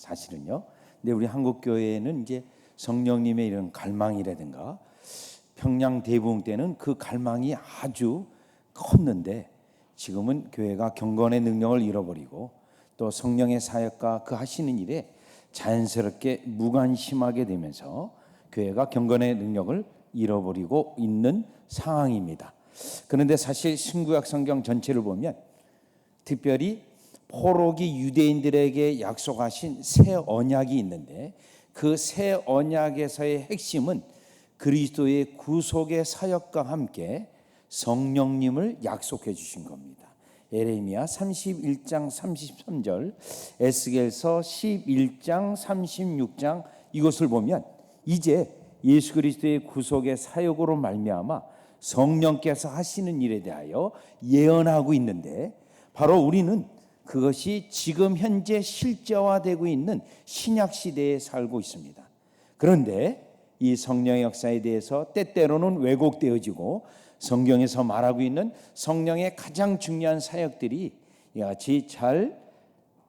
사실은요. 근데 우리 한국 교회에는 이제 성령님의 이런 갈망이라든가 평양 대부흥 때는 그 갈망이 아주 컸는데 지금은 교회가 경건의 능력을 잃어버리고 또 성령의 사역과 그 하시는 일에 자연스럽게 무관심하게 되면서 교회가 경건의 능력을 잃어버리고 있는 상황입니다. 그런데 사실 신구약 성경 전체를 보면 특별히 포로기 유대인들에게 약속하신 새 언약이 있는데 그 새 언약에서의 핵심은 그리스도의 구속의 사역과 함께 성령님을 약속해 주신 겁니다. 에레미야 31장 33절, 에스겔서 11장 36장 이것을 보면 이제 예수 그리스도의 구속의 사역으로 말미암아 성령께서 하시는 일에 대하여 예언하고 있는데 바로 우리는 그것이 지금 현재 실제화되고 있는 신약 시대에 살고 있습니다. 그런데 이 성령의 역사에 대해서 때때로는 왜곡되어지고 성경에서 말하고 있는 성령의 가장 중요한 사역들이 이같이 잘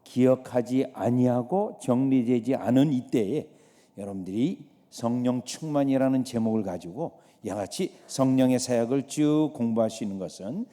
기억하지 아니하고 정리되지 않은 이때에 여러분들이 성령 충만이라는 제목을 가지고 이같이 성령의 사역을 쭉 공부할 수 있는 것은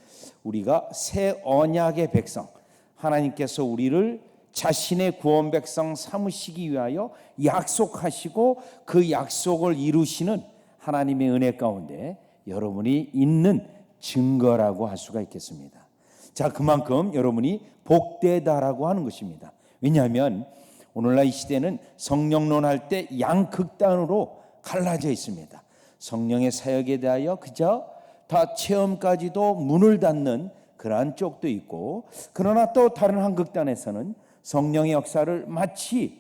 우리가 새 언약의 백성, 하나님께서 우리를 자신의 구원 백성 삼으시기 위하여 약속하시고 그 약속을 이루시는 하나님의 은혜 가운데 여러분이 있는 증거라고 할 수가 있겠습니다. 자, 그만큼 여러분이 복되다라고 하는 것입니다. 왜냐하면 오늘날 이 시대는 성령론 할 때 양극단으로 갈라져 있습니다. 성령의 사역에 대하여 그저 다 체험까지도 문을 닫는 그러한 쪽도 있고, 그러나 또 다른 한 극단에서는 성령의 역사를 마치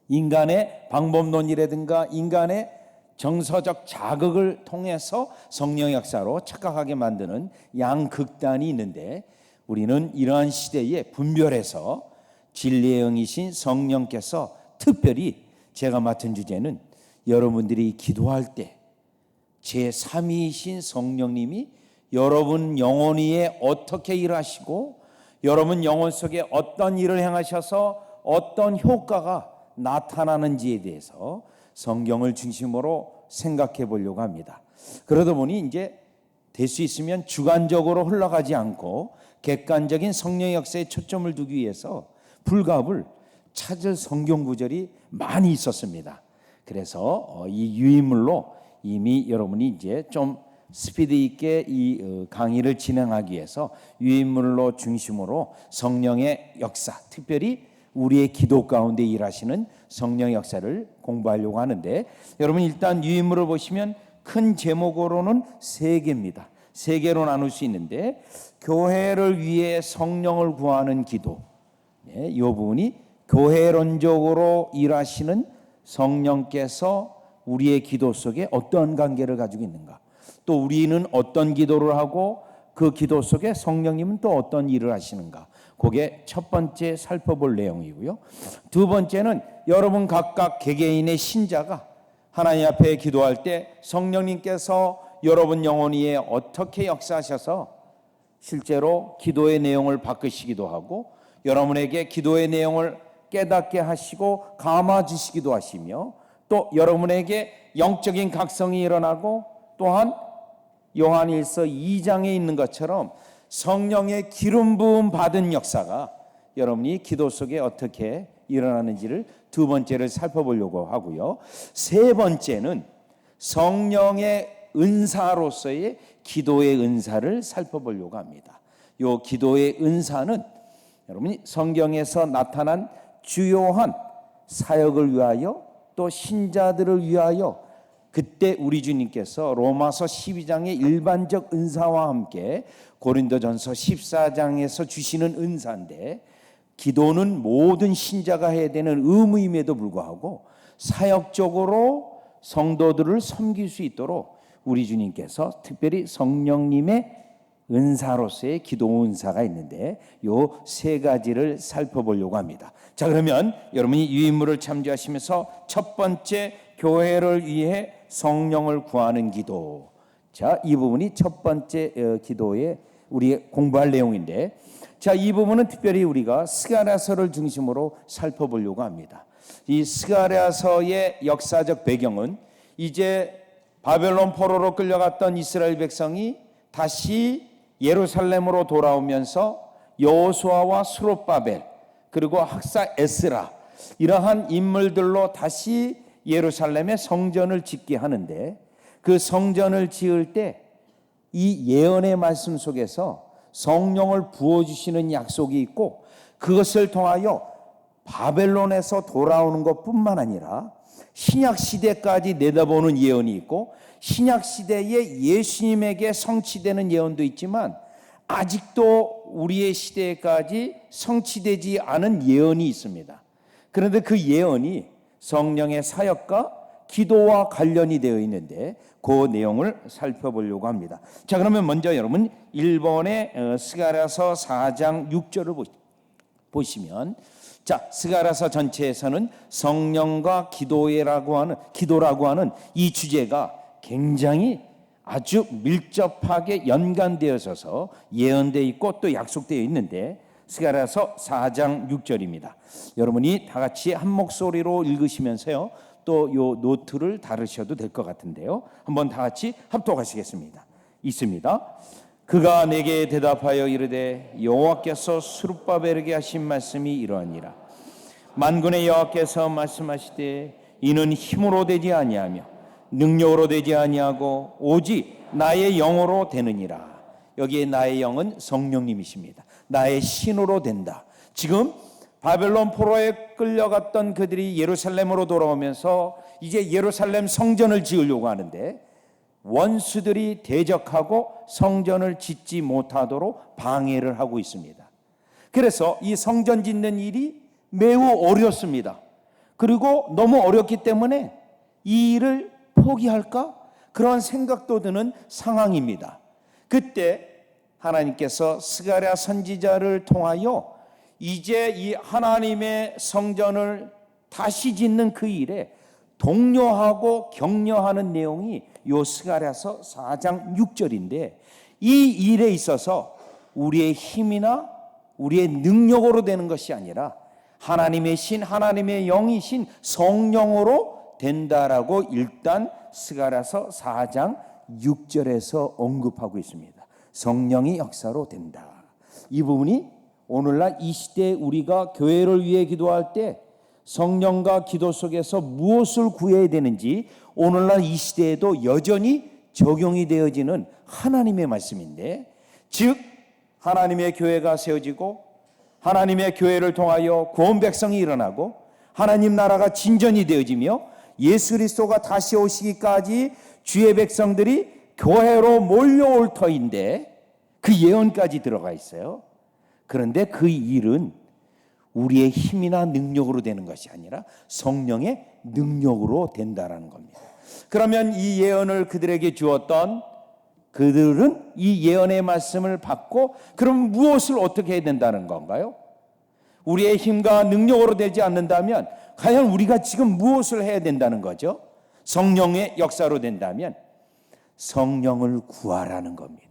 인간의 방법론이라든가 인간의 정서적 자극을 통해서 성령의 역사로 착각하게 만드는 양극단이 있는데 우리는 이러한 시대에 분별해서 진리의 영이신 성령께서 특별히 제가 맡은 주제는 여러분들이 기도할 때 제3위이신 성령님이 여러분 영혼 위에 어떻게 일하시고 여러분 영혼 속에 어떤 일을 행하셔서 어떤 효과가 나타나는지에 대해서 성경을 중심으로 생각해 보려고 합니다. 그러다 보니 이제 될 수 있으면 주관적으로 흘러가지 않고 객관적인 성령의 역사에 초점을 두기 위해서 불갑을 찾을 성경 구절이 많이 있었습니다. 그래서 이 유인물로 이미 여러분이 이제 좀 스피드 있게 이 강의를 진행하기 위해서 유인물로 중심으로 성령의 역사, 특별히 우리의 기도 가운데 일하시는 성령의 역사를 공부하려고 하는데 여러분 일단 유인물을 보시면 큰 제목으로는 3개입니다. 3개로 나눌 수 있는데 교회를 위해 성령을 구하는 기도, 이 부분이 교회론적으로 일하시는 성령께서 우리의 기도 속에 어떤 관계를 가지고 있는가, 또 우리는 어떤 기도를 하고 그 기도 속에 성령님은 또 어떤 일을 하시는가, 그게 첫 번째 살펴볼 내용이고요. 두 번째는 여러분 각각 개개인의 신자가 하나님 앞에 기도할 때 성령님께서 여러분 영혼 위에 어떻게 역사하셔서 실제로 기도의 내용을 바꾸시기도 하고 여러분에게 기도의 내용을 깨닫게 하시고 감아주시기도 하시며 또 여러분에게 영적인 각성이 일어나고 또한 요한일서 2장에 있는 것처럼 성령의 기름 부음 받은 역사가 여러분이 기도 속에 어떻게 일어나는지를 두 번째를 살펴보려고 하고요. 세 번째는 성령의 은사로서의 기도의 은사를 살펴보려고 합니다. 요 기도의 은사는 여러분이 성경에서 나타난 주요한 사역을 위하여 또 신자들을 위하여 그때 우리 주님께서 로마서 12장의 일반적 은사와 함께 고린도전서 14장에서 주시는 은사인데 기도는 모든 신자가 해야 되는 의무임에도 불구하고 사역적으로 성도들을 섬길 수 있도록 우리 주님께서 특별히 성령님의 은사로서의 기도 은사가 있는데 요 3가지를 살펴보려고 합니다. 자, 그러면 여러분이 유인물을 참조하시면서 첫 번째 교회를 위해 성령을 구하는 기도. 자, 이 부분이 첫 번째 기도의 우리 공부할 내용인데, 자, 이 부분은 특별히 우리가 스가랴서를 중심으로 살펴보려고 합니다. 이 스가랴서의 역사적 배경은 이제 바벨론 포로로 끌려갔던 이스라엘 백성이 다시 예루살렘으로 돌아오면서 여호수아와 스룹바벨 그리고 학사 에스라 이러한 인물들로 다시 예루살렘의 성전을 짓게 하는데, 그 성전을 지을 때 이 예언의 말씀 속에서 성령을 부어주시는 약속이 있고, 그것을 통하여 바벨론에서 돌아오는 것뿐만 아니라 신약 시대까지 내다보는 예언이 있고, 신약 시대에 예수님에게 성취되는 예언도 있지만 아직도 우리의 시대까지 성취되지 않은 예언이 있습니다. 그런데 그 예언이 성령의 사역과 기도와 관련이 되어 있는데, 그 내용을 살펴보려고 합니다. 자, 그러면 먼저 여러분 1번의 스가랴서 4장 6절을 보시면, 자, 스가랴서 전체에서는 성령과 기도라고 하는 이 주제가 굉장히 아주 밀접하게 연관되어서 예언되어 있고 또 약속되어 있는데, 스가랴서 4장 6절입니다. 여러분이 다 같이 한 목소리로 읽으시면서요, 또 요 노트를 다루셔도 될 것 같은데요, 한번 다 같이 합독하시겠습니다. 있습니다. 그가 내게 대답하여 이르되 여호와께서 스룹바벨에게 하신 말씀이 이러하니라. 만군의 여호와께서 말씀하시되 이는 힘으로 되지 아니하며 능력으로 되지 아니하고 오직 나의 영으로 되느니라. 여기에 나의 영은 성령님이십니다. 나의 신으로 된다. 지금 바벨론 포로에 끌려갔던 그들이 예루살렘으로 돌아오면서 이제 예루살렘 성전을 지으려고 하는데, 원수들이 대적하고 성전을 짓지 못하도록 방해를 하고 있습니다. 그래서 이 성전 짓는 일이 매우 어렵습니다. 그리고 너무 어렵기 때문에 이 일을 포기할까? 그런 생각도 드는 상황입니다. 그때 하나님께서 스가랴 선지자를 통하여 이제 이 하나님의 성전을 다시 짓는 그 일에 독려하고 격려하는 내용이 요 스가랴서 4장 6절인데, 이 일에 있어서 우리의 힘이나 우리의 능력으로 되는 것이 아니라 하나님의 신, 하나님의 영이신 성령으로 된다라고 일단 스가랴서 4장 6절에서 언급하고 있습니다. 성령이 역사로 된다. 이 부분이 오늘날 이 시대에 우리가 교회를 위해 기도할 때 성령과 기도 속에서 무엇을 구해야 되는지 오늘날 이 시대에도 여전히 적용이 되어지는 하나님의 말씀인데, 즉 하나님의 교회가 세워지고 하나님의 교회를 통하여 구원 백성이 일어나고 하나님 나라가 진전이 되어지며 예수 그리스도가 다시 오시기까지 주의 백성들이 교회로 몰려올 터인데, 그 예언까지 들어가 있어요. 그런데 그 일은 우리의 힘이나 능력으로 되는 것이 아니라 성령의 능력으로 된다라는 겁니다. 그러면 이 예언을 그들에게 주었던 그들은 이 예언의 말씀을 받고, 그럼 무엇을 어떻게 해야 된다는 건가요? 우리의 힘과 능력으로 되지 않는다면 과연 우리가 지금 무엇을 해야 된다는 거죠? 성령의 역사로 된다면 성령을 구하라는 겁니다.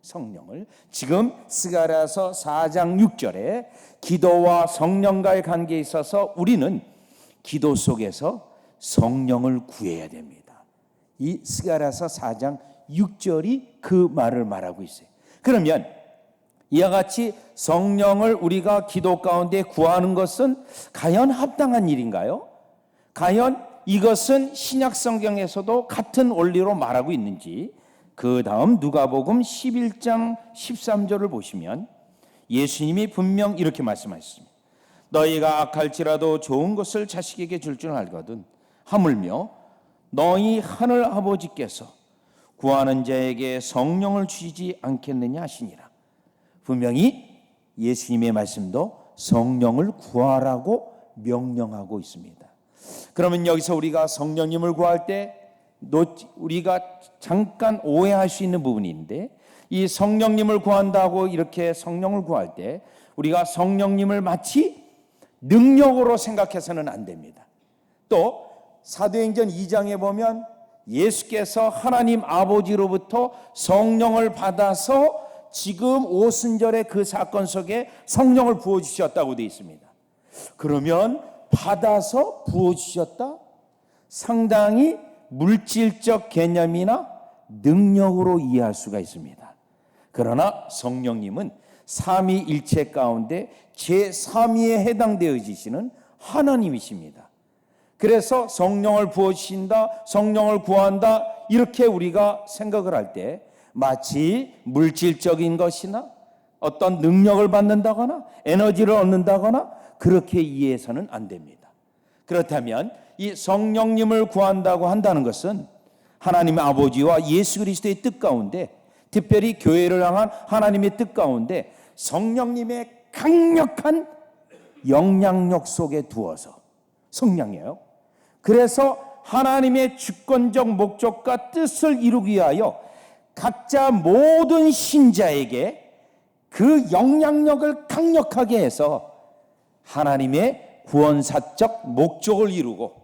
성령을. 지금 스가랴서 4장 6절에 기도와 성령과의 관계에 있어서 우리는 기도 속에서 성령을 구해야 됩니다. 이 스가랴서 4장 6절이 그 말을 말하고 있어요. 그러면 이와 같이 성령을 우리가 기도 가운데 구하는 것은 과연 합당한 일인가요? 과연 이것은 신약 성경에서도 같은 원리로 말하고 있는지, 그 다음 누가복음 11장 13절을 보시면 예수님이 분명 이렇게 말씀하셨습니다. 너희가 악할지라도 좋은 것을 자식에게 줄 줄 알거든 하물며 너희 하늘 아버지께서 구하는 자에게 성령을 주시지 않겠느냐 하시니라. 분명히 예수님의 말씀도 성령을 구하라고 명령하고 있습니다. 그러면 여기서 우리가 성령님을 구할 때 우리가 잠깐 오해할 수 있는 부분인데, 이 성령님을 구한다고 이렇게 성령을 구할 때 우리가 성령님을 마치 능력으로 생각해서는 안 됩니다. 또 사도행전 2장에 보면 예수께서 하나님 아버지로부터 성령을 받아서 지금 오순절의 그 사건 속에 성령을 부어주셨다고 되어 있습니다. 그러면 받아서 부어주셨다? 상당히 물질적 개념이나 능력으로 이해할 수가 있습니다. 그러나 성령님은 삼위일체 가운데 제3위에 해당되어지시는 하나님이십니다. 그래서 성령을 부어주신다, 성령을 구한다, 이렇게 우리가 생각을 할 때 마치 물질적인 것이나 어떤 능력을 받는다거나 에너지를 얻는다거나 그렇게 이해해서는 안 됩니다. 그렇다면 이 성령님을 구한다고 한다는 것은 하나님의 아버지와 예수 그리스도의 뜻 가운데, 특별히 교회를 향한 하나님의 뜻 가운데 성령님의 강력한 영향력 속에 두어서, 성령이에요. 그래서 하나님의 주권적 목적과 뜻을 이루기 위하여 각자 모든 신자에게 그 영향력을 강력하게 해서 하나님의 구원사적 목적을 이루고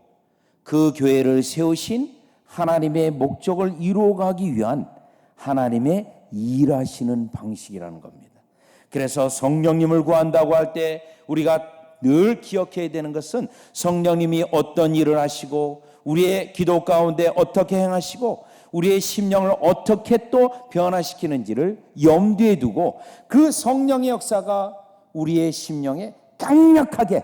그 교회를 세우신 하나님의 목적을 이루어가기 위한 하나님의 일하시는 방식이라는 겁니다. 그래서 성령님을 구한다고 할 때 우리가 늘 기억해야 되는 것은 성령님이 어떤 일을 하시고 우리의 기도 가운데 어떻게 행하시고 우리의 심령을 어떻게 또 변화시키는지를 염두에 두고 그 성령의 역사가 우리의 심령에 강력하게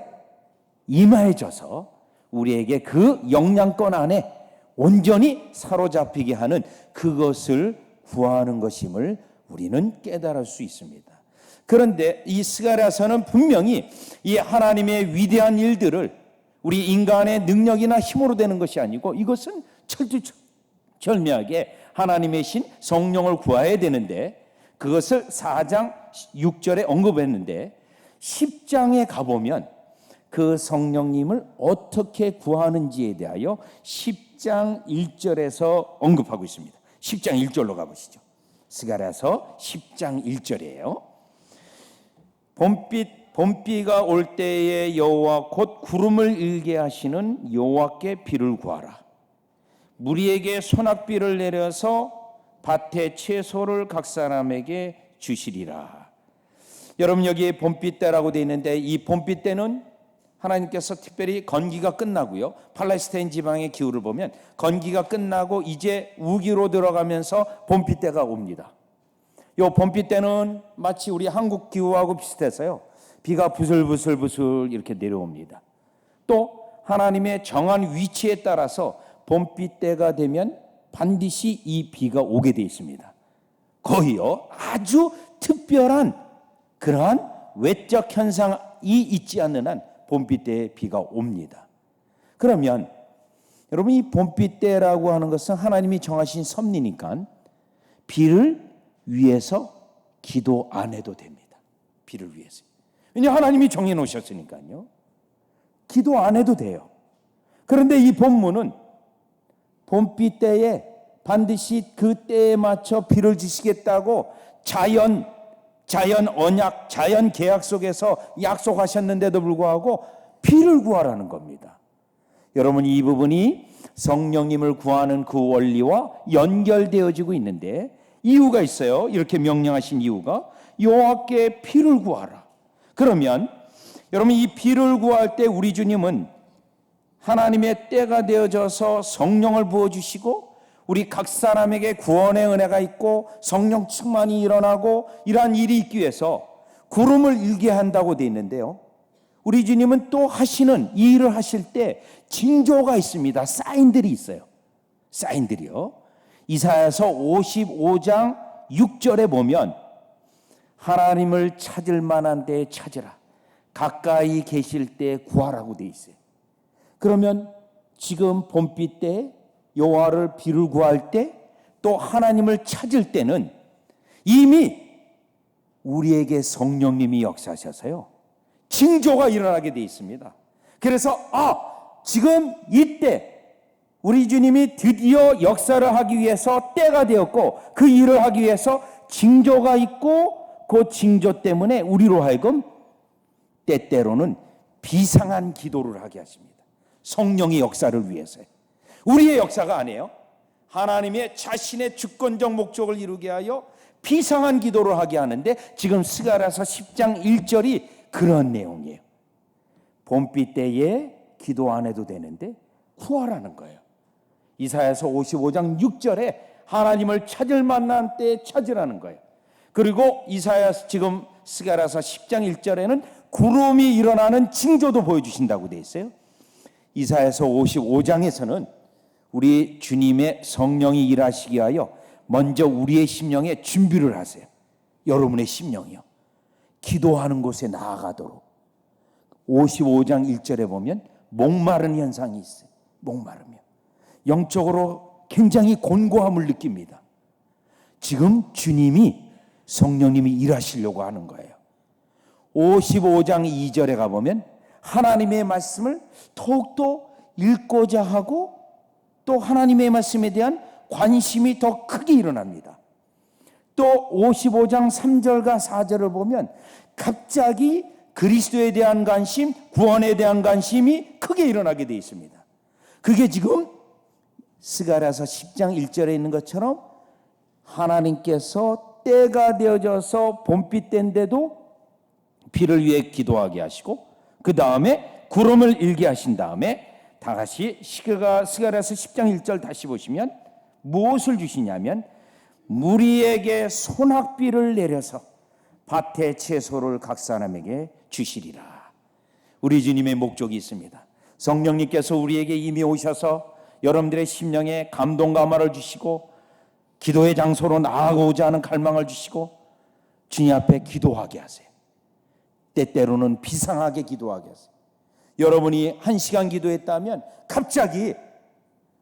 임하여져서 우리에게 그 영향권 안에 온전히 사로잡히게 하는 그것을 구하는 것임을 우리는 깨달을 수 있습니다. 그런데 이 스가랴서는 분명히 이 하나님의 위대한 일들을 우리 인간의 능력이나 힘으로 되는 것이 아니고 이것은 철두철미하게 하나님의 신 성령을 구해야 되는데 그것을 4장 6절에 언급했는데 10장에 가보면 그 성령님을 어떻게 구하는지에 대하여 10장 1절에서 언급하고 있습니다. 10장 1절로 가보시죠. 스가랴서 10장 1절이에요. 봄비가 올 때에 여호와 곧 구름을 일게 하시는 여호와께 비를 구하라. 무리에게 소낙비를 내려서 밭에 채소를 각 사람에게 주시리라. 여러분 여기에 봄비 때라고 되어 있는데 이 봄비 때는 하나님께서 특별히 건기가 끝나고요. 팔레스타인 지방의 기후를 보면 건기가 끝나고 이제 우기로 들어가면서 봄비 때가 옵니다. 이 봄비 때는 마치 우리 한국 기후하고 비슷해서요. 비가 부슬부슬 이렇게 내려옵니다. 또 하나님의 정한 위치에 따라서 봄비 때가 되면 반드시 이 비가 오게 되어 있습니다. 거의요. 아주 특별한 그러한 외적 현상이 있지 않는 한 봄비 때에 비가 옵니다. 그러면 여러분 이 봄비 때라고 하는 것은 하나님이 정하신 섭리니까 비를 위해서 기도 안 해도 됩니다. 비를 위해서. 왜냐하면 하나님이 정해 놓으셨으니까요. 기도 안 해도 돼요. 그런데 이 본문은 봄비 때에 반드시 그 때에 맞춰 비를 주시겠다고 자연 언약, 자연 계약 속에서 약속하셨는데도 불구하고 비를 구하라는 겁니다. 여러분 이 부분이 성령님을 구하는 그 원리와 연결되어지고 있는데 이유가 있어요. 이렇게 명령하신 이유가 여호와께 비를 구하라. 그러면 여러분 이 비를 구할 때 우리 주님은 하나님의 때가 되어져서 성령을 부어주시고 우리 각 사람에게 구원의 은혜가 있고 성령 충만이 일어나고 이러한 일이 있기 위해서 구름을 일게 한다고 되어 있는데요. 우리 주님은 또 하시는 이 일을 하실 때 징조가 있습니다. 사인들이 있어요. 사인들이요. 이사야서 55장 6절에 보면 하나님을 찾을 만한 데에 찾으라. 가까이 계실 때 구하라고 되어 있어요. 그러면 지금 봄비 때 여호와를 비를 구할 때 또 하나님을 찾을 때는 이미 우리에게 성령님이 역사하셔서요. 징조가 일어나게 되어 있습니다. 그래서 지금 이때 우리 주님이 드디어 역사를 하기 위해서 때가 되었고 그 일을 하기 위해서 징조가 있고 그 징조 때문에 우리로 하여금 때때로는 비상한 기도를 하게 하십니다. 성령의 역사를 위해서요. 우리의 역사가 아니에요. 하나님의 자신의 주권적 목적을 이루게 하여 비상한 기도를 하게 하는데 지금 스가랴서 10장 1절이 그런 내용이에요. 봄비 때에 기도 안 해도 되는데 구하라는 거예요. 이사야서 55장 6절에 하나님을 찾을 만한 때에 찾으라는 거예요. 그리고 이사야서 지금 스가랴서 10장 1절에는 구름이 일어나는 징조도 보여주신다고 되어 있어요. 이사야서 55장에서는 우리 주님의 성령이 일하시기 위하여 먼저 우리의 심령에 준비를 하세요. 여러분의 심령이요. 기도하는 곳에 나아가도록. 55장 1절에 보면 목마른 현상이 있어요. 목마르며 영적으로 굉장히 곤고함을 느낍니다. 지금 주님이 성령님이 일하시려고 하는 거예요. 55장 2절에 가보면 하나님의 말씀을 더욱더 읽고자 하고 또 하나님의 말씀에 대한 관심이 더 크게 일어납니다. 또 55장 3절과 4절을 보면 갑자기 그리스도에 대한 관심, 구원에 대한 관심이 크게 일어나게 되어 있습니다. 그게 지금 스가랴서 10장 1절에 있는 것처럼 하나님께서 때가 되어져서 봄비 때인데도 비를 위해 기도하게 하시고 그 다음에 구름을 일게 하신 다음에 다 같이 스가랴서 10장 1절 다시 보시면 무엇을 주시냐면 무리에게 소낙비를 내려서 밭의 채소를 각 사람에게 주시리라. 우리 주님의 목적이 있습니다. 성령님께서 우리에게 이미 오셔서 여러분들의 심령에 감동 감화를 주시고 기도의 장소로 나아가고자 하는 갈망을 주시고 주님 앞에 기도하게 하세요. 때때로는 비상하게 기도하게 하세요. 여러분이 1시간 기도했다면 갑자기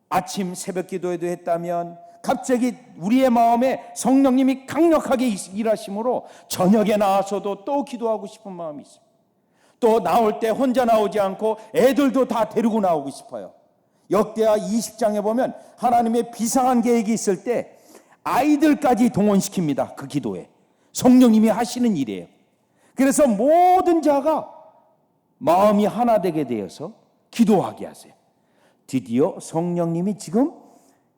아침 새벽 기도에도 했다면 갑자기 우리의 마음에 성령님이 강력하게 일하심으로 저녁에 나와서도 또 기도하고 싶은 마음이 있어요. 또 나올 때 혼자 나오지 않고 애들도 다 데리고 나오고 싶어요. 역대하 20장에 보면 하나님의 비상한 계획이 있을 때 아이들까지 동원시킵니다. 그 기도에 성령님이 하시는 일이에요. 그래서 모든 자가 마음이 하나 되게 되어서 기도하게 하세요. 드디어 성령님이 지금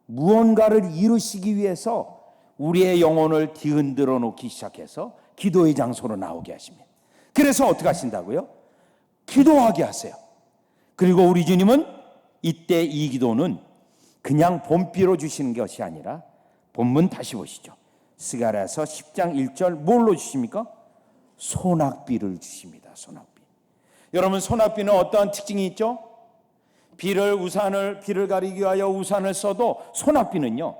무언가를 이루시기 위해서 우리의 영혼을 뒤흔들어 놓기 시작해서 기도의 장소로 나오게 하십니다. 그래서 어떻게 하신다고요? 기도하게 하세요. 그리고 우리 주님은 이때 이 기도는 그냥 봄비로 주시는 것이 아니라 본문 다시 보시죠. 스가랴서 10장 1절 뭘로 주십니까? 소낙비를 주십니다. 소낙비. 여러분 소낙비는 어떠한 특징이 있죠? 비를 가리기 위하여 우산을 써도 소낙비는요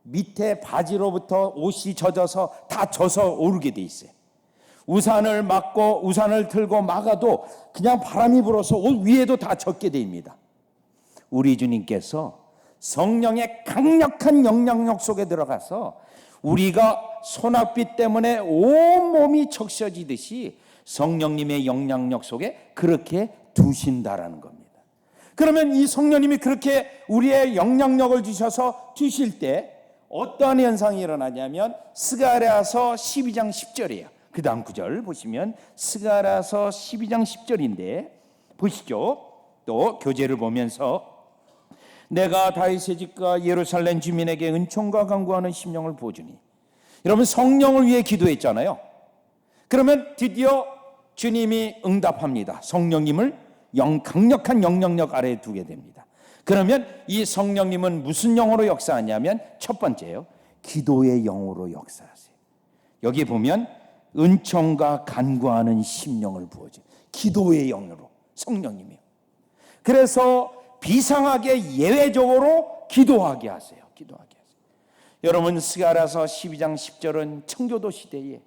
밑에 바지로부터 옷이 젖어서 다 젖어 오르게 돼 있어요. 우산을 막고 우산을 들고 막아도 그냥 바람이 불어서 옷 위에도 다 젖게 됩니다. 우리 주님께서 성령의 강력한 영향력 속에 들어가서 우리가 소낙비 때문에 온몸이 적셔지듯이 성령님의 영향력 속에 그렇게 두신다라는 겁니다. 그러면 이 성령님이 그렇게 우리의 영향력을 주셔서 주실 때 어떠한 현상이 일어나냐면 스가랴서 12장 10절이에요. 그 다음 구절 보시면 스가랴서 12장 10절인데 보시죠. 또 교재를 보면서 내가 다윗의 집과 예루살렘 주민에게 은총과 간구하는 심령을 부어주니. 여러분 성령을 위해 기도했잖아요. 그러면 드디어 주님이 응답합니다. 성령님을 강력한 영향력 아래에 두게 됩니다. 그러면 이 성령님은 무슨 영으로 역사하냐면 첫 번째요, 기도의 영으로 역사하세요. 여기 보면 은총과 간구하는 심령을 부어줘요. 기도의 영으로 성령님이요. 그래서 비상하게 예외적으로 기도하게 하세요. 기도하게 하세요. 여러분 스가랴서 12장 10절은 청교도 시대에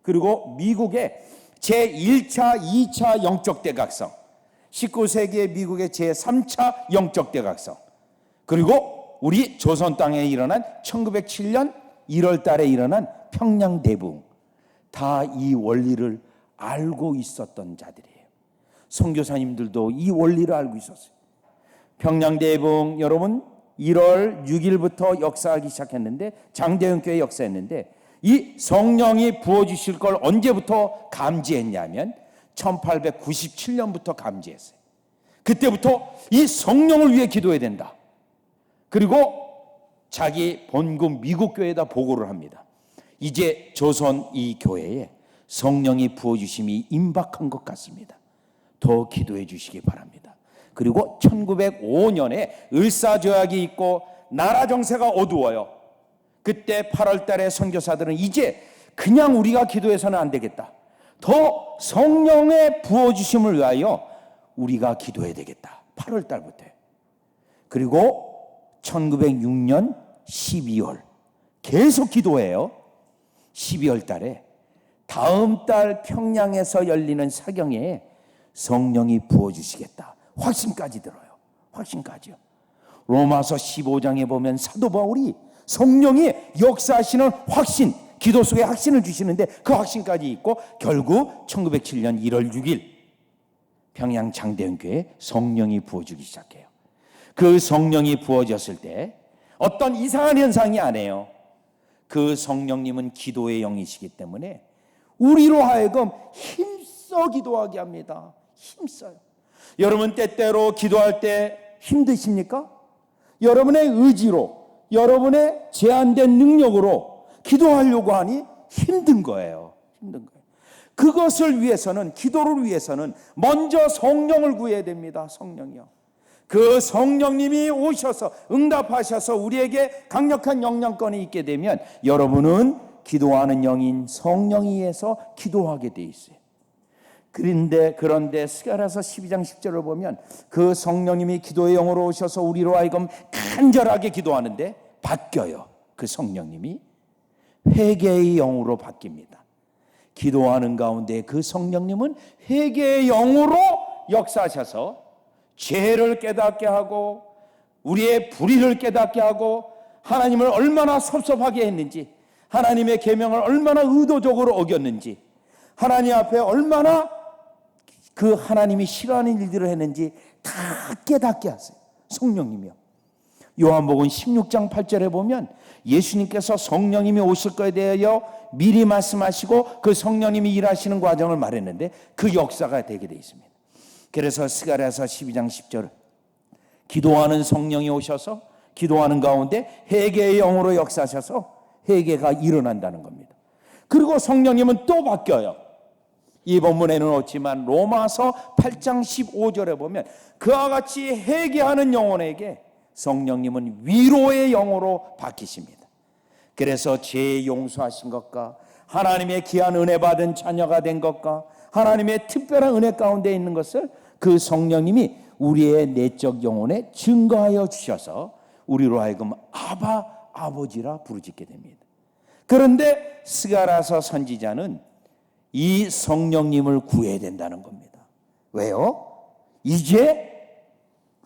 그리고 미국의 제1차, 2차 영적 대각성, 19세기의 미국의 제3차 영적 대각성, 그리고 우리 조선 땅에 일어난 1907년 1월 달에 일어난 평양 대붕, 다 이 원리를 알고 있었던 자들이에요. 선교사님들도 이 원리를 알고 있었어요. 평양 대붕 여러분 1월 6일부터 역사하기 시작했는데 장대현교회 역사했는데 이 성령이 부어주실 걸 언제부터 감지했냐면 1897년부터 감지했어요. 그때부터 이 성령을 위해 기도해야 된다. 그리고 자기 본국 미국 교회에다 보고를 합니다. 이제 조선 이 교회에 성령이 부어주심이 임박한 것 같습니다. 더 기도해 주시기 바랍니다. 그리고 1905년에 을사조약이 있고 나라 정세가 어두워요. 그때 8월 달에 선교사들은 이제 그냥 우리가 기도해서는 안 되겠다. 더 성령의 부어주심을 위하여 우리가 기도해야 되겠다. 8월 달부터. 그리고 1906년 12월 계속 기도해요. 12월 달에 다음 달 평양에서 열리는 사경회에 성령이 부어주시겠다. 확신까지 들어요. 확신까지요. 로마서 15장에 보면 사도 바울이 성령이 역사하시는 확신, 기도 속에 확신을 주시는데 그 확신까지 있고 결국 1907년 1월 6일 평양 장대현교회에 성령이 부어주기 시작해요. 그 성령이 부어졌을 때 어떤 이상한 현상이 아니에요. 그 성령님은 기도의 영이시기 때문에 우리로 하여금 힘써 기도하게 합니다. 힘써요. 여러분 때때로 기도할 때 힘드십니까? 여러분의 의지로, 여러분의 제한된 능력으로 기도하려고 하니 힘든 거예요. 힘든 거예요. 그것을 위해서는, 기도를 위해서는 먼저 성령을 구해야 됩니다. 성령이요. 그 성령님이 오셔서 응답하셔서 우리에게 강력한 영향권이 있게 되면 여러분은 기도하는 영인 성령에 의해서 기도하게 돼 있어요. 그런데 스가랴서 12장 10절을 보면 그 성령님이 기도의 영으로 오셔서 우리로 하여금 간절하게 기도하는데 바뀌어요. 그 성령님이 회개의 영으로 바뀝니다. 기도하는 가운데 그 성령님은 회개의 영으로 역사하셔서 죄를 깨닫게 하고 우리의 불의를 깨닫게 하고 하나님을 얼마나 섭섭하게 했는지, 하나님의 계명을 얼마나 의도적으로 어겼는지, 하나님 앞에 얼마나 그 하나님이 싫어하는 일들을 했는지 다 깨닫게 하세요. 성령님이요. 요한복음 16장 8절에 보면 예수님께서 성령님이 오실 것에 대하여 미리 말씀하시고 그 성령님이 일하시는 과정을 말했는데 그 역사가 되게 되어 있습니다. 그래서 스가랴서 12장 10절 기도하는 성령이 오셔서 기도하는 가운데 회개의 영으로 역사하셔서 회개가 일어난다는 겁니다. 그리고 성령님은 또 바뀌어요. 이 본문에는 없지만 로마서 8장 15절에 보면 그와 같이 회개하는 영혼에게 성령님은 위로의 영으로 바뀌십니다. 그래서 죄 용서하신 것과 하나님의 귀한 은혜 받은 자녀가 된 것과 하나님의 특별한 은혜 가운데 있는 것을 그 성령님이 우리의 내적 영혼에 증거하여 주셔서 우리로 하여금 아바 아버지라 부르짖게 됩니다. 그런데 스가랴서 선지자는 이 성령님을 구해야 된다는 겁니다. 왜요? 이제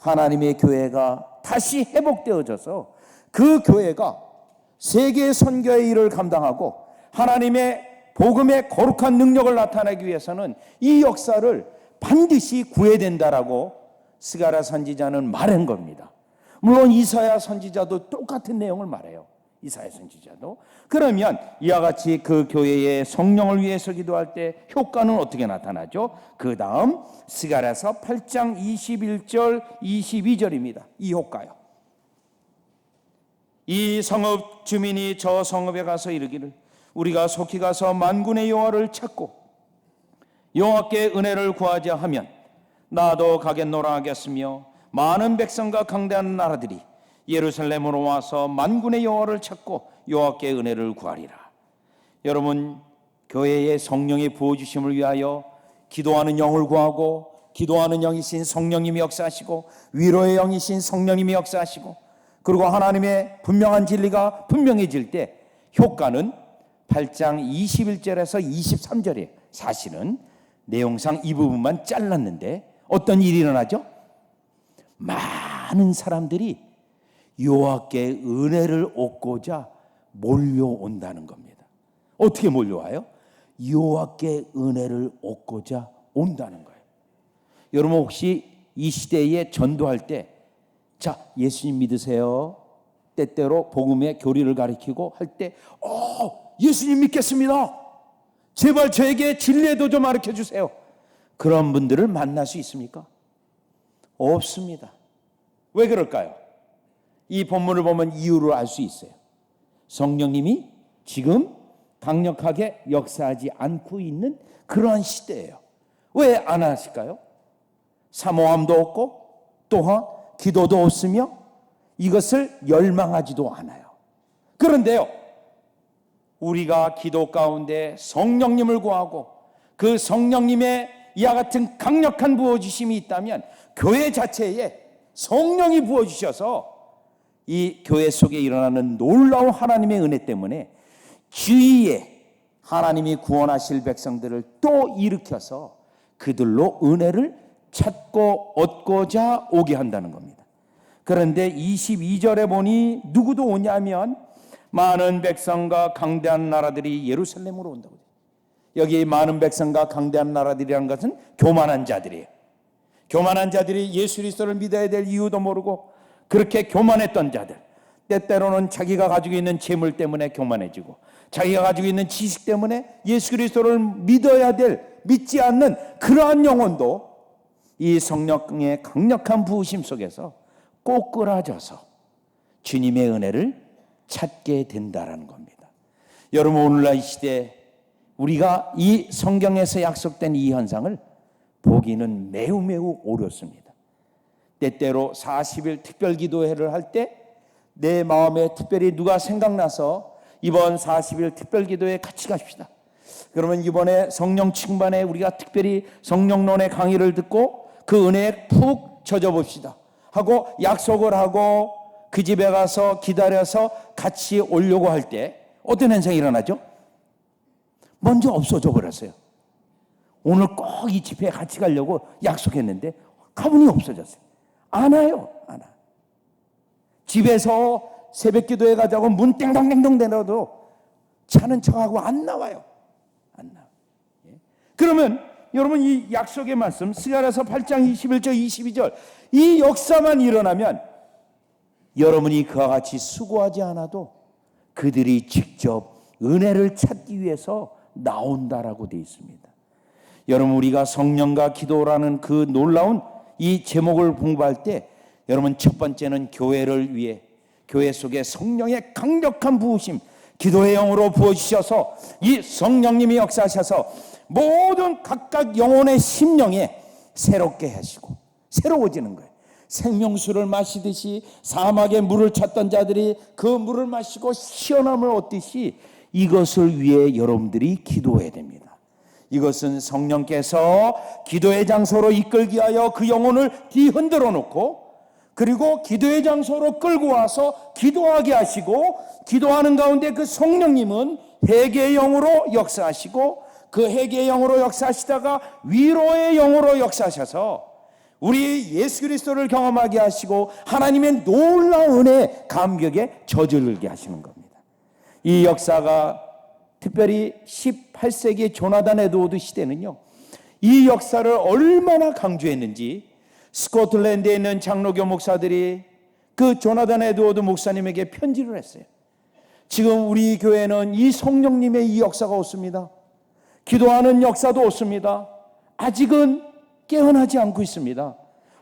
하나님의 교회가 다시 회복되어져서 그 교회가 세계 선교의 일을 감당하고 하나님의 복음의 거룩한 능력을 나타내기 위해서는 이 역사를 반드시 구해야 된다라고 스가랴 선지자는 말한 겁니다. 물론 이사야 선지자도 똑같은 내용을 말해요. 이사야 선지자도. 그러면 이와 같이 그 교회의 성령을 위해서 기도할 때 효과는 어떻게 나타나죠? 그 다음 스가랴서 8장 21절 22절입니다. 이 효과요. 이 성읍 주민이 저 성읍에 가서 이르기를 우리가 속히 가서 만군의 여호와를 찾고 여호와께 은혜를 구하자 하면 나도 가겠노라 하겠으며 많은 백성과 강대한 나라들이 예루살렘으로 와서 만군의 여호와를 찾고 여호와께 은혜를 구하리라. 여러분, 교회의 성령의 부어주심을 위하여 기도하는 영을 구하고 기도하는 영이신 성령님이 역사하시고 위로의 영이신 성령님이 역사하시고 그리고 하나님의 분명한 진리가 분명해질 때 효과는 8장 21절에서 23절이에요. 사실은 내용상 이 부분만 잘랐는데 어떤 일이 일어나죠? 많은 사람들이 여호와께 은혜를 얻고자 몰려온다는 겁니다. 어떻게 몰려와요? 여호와께 은혜를 얻고자 온다는 거예요. 여러분 혹시 이 시대에 전도할 때 자, 예수님 믿으세요. 때때로 복음의 교리를 가리키고 할 때 예수님 믿겠습니다. 제발 저에게 진리의 도 좀 가르쳐 주세요. 그런 분들을 만날 수 있습니까? 없습니다. 왜 그럴까요? 이 본문을 보면 이유를 알 수 있어요. 성령님이 지금 강력하게 역사하지 않고 있는 그러한 시대예요. 왜 안 하실까요? 사모함도 없고 또한 기도도 없으며 이것을 열망하지도 않아요. 그런데요, 우리가 기도 가운데 성령님을 구하고 그 성령님의 이와 같은 강력한 부어주심이 있다면 교회 자체에 성령이 부어주셔서 이 교회 속에 일어나는 놀라운 하나님의 은혜 때문에 주위에 하나님이 구원하실 백성들을 또 일으켜서 그들로 은혜를 찾고 얻고자 오게 한다는 겁니다. 그런데 22절에 보니 누구도 오냐면 많은 백성과 강대한 나라들이 예루살렘으로 온다고. 여기 많은 백성과 강대한 나라들이라는 것은 교만한 자들이에요. 교만한 자들이 예수 그리스도를 믿어야 될 이유도 모르고 그렇게 교만했던 자들, 때때로는 자기가 가지고 있는 재물 때문에 교만해지고 자기가 가지고 있는 지식 때문에 예수 그리스도를 믿지 않는 그러한 영혼도 이 성령의 강력한 부으심 속에서 꼬꾸라져서 주님의 은혜를 찾게 된다라는 겁니다. 여러분, 오늘날 이 시대에 우리가 이 성경에서 약속된 이 현상을 보기는 매우 매우 어렵습니다. 때때로 40일 특별기도회를 할 때 내 마음에 특별히 누가 생각나서 이번 40일 특별기도회에 같이 갑시다. 그러면 이번에 성령 충만에 우리가 특별히 성령론의 강의를 듣고 그 은혜에 푹 젖어 봅시다 하고 약속을 하고 그 집에 가서 기다려서 같이 오려고 할 때 어떤 현상이 일어나죠? 먼저 없어져 버렸어요. 오늘 꼭 이 집회에 같이 가려고 약속했는데 가문이 없어졌어요. 안 와요. 안 와. 집에서 새벽 기도에 가자고 문 땡당땡당 대놔도 차는 척하고 안 나와요. 안 나와. 그러면 여러분, 이 약속의 말씀 스가랴서 8장 21절 22절 이 역사만 일어나면 여러분이 그와 같이 수고하지 않아도 그들이 직접 은혜를 찾기 위해서 나온다라고 되어 있습니다. 여러분, 우리가 성령과 기도라는 그 놀라운 이 제목을 공부할 때 여러분, 첫 번째는 교회를 위해 교회 속에 성령의 강력한 부으심, 기도의 영으로 부어주셔서 이 성령님이 역사하셔서 모든 각각 영혼의 심령에 새롭게 하시고 새로워지는 거예요. 생명수를 마시듯이 사막에 물을 찾던 자들이 그 물을 마시고 시원함을 얻듯이 이것을 위해 여러분들이 기도해야 됩니다. 이것은 성령께서 기도의 장소로 이끌기 위하여 그 영혼을 뒤흔들어 놓고 그리고 기도의 장소로 끌고 와서 기도하게 하시고 기도하는 가운데 그 성령님은 회개의 영으로 역사하시고 그 회개의 영으로 역사하시다가 위로의 영으로 역사하셔서 우리 예수 그리스도를 경험하게 하시고 하나님의 놀라운 은혜 감격에 젖을게 하시는 겁니다. 이 역사가 특별히 18세기 조나단 에드워드 시대는요, 이 역사를 얼마나 강조했는지 스코틀랜드에 있는 장로교 목사들이 그 조나단 에드워드 목사님에게 편지를 했어요. 지금 우리 교회는 이 성령님의 이 역사가 없습니다. 기도하는 역사도 없습니다. 아직은 깨어나지 않고 있습니다.